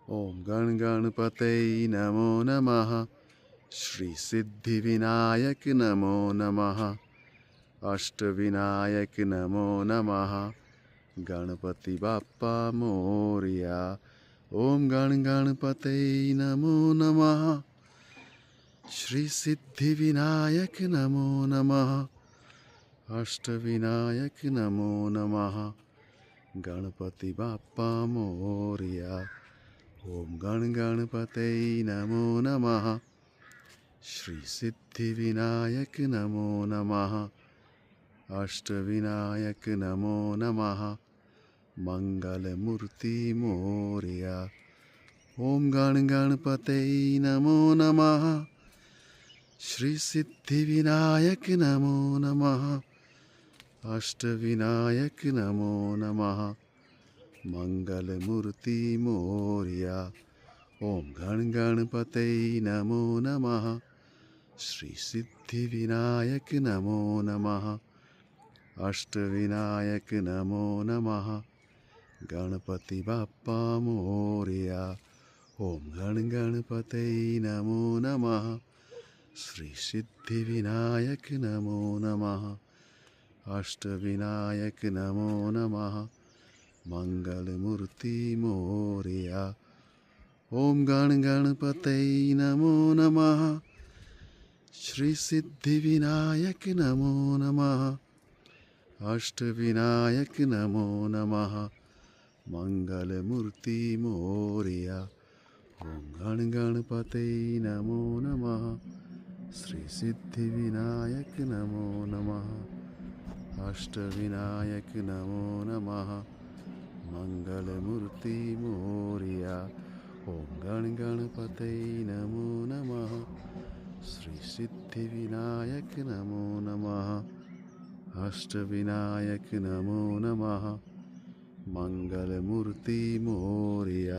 ॐ गण गणपतये नमो नमः। श्री सिद्धिविनायक नमो नमः। अष्टविनायक नमो नमः। गणपति बाप्पा मोरिया। ॐ गण गणपतये नमो नमः। श्री सिद्धिविनायक नमो नमः। अष्टविनायक नमो नमः। गणपति बाप्पा मोरिया। ॐ गण गणपतये नमो नमः। श्री सिद्धिविनायक नमो नमः। अष्टविनायक नमो नमः। मंगलमूर्ति मोरिया। ॐ गण गणपतये नमो नमः। श्री सिद्धिविनायक नमो नमः। अष्टविनायक नमो नमः। मंगलमूर्ति मोरिया। ॐ गण गणपतये नमो नमः। श्री सिद्धिविनायक नमो नमः। अष्टविनायक नमो नमः। गणपति बाप्पा मोरिया। ॐ गण गणपतये नमो नमः। श्री सिद्धिविनायक नमो नमः। अष्टविनायक नमो नमः। मंगलमूर्ति मोरिया। ॐ गण गणपतये नमो नमः। श्री सिद्धिविनायक नमो नमः। अष्टविनायक नमो नमः। मंगलमूर्ति मोरिया। ॐ गण गणपतये नमो नमः। श्री सिद्धिविनायक नमो नमः। अष्टविनायक नमो नमः। मंगलमूर्ति मोरिया। ॐ गण गणपतये नमो नमः। श्री सिद्धिविनायक नमो नमः। अष्टविनायक नमो नमः। मंगलमूर्ति मोरिया।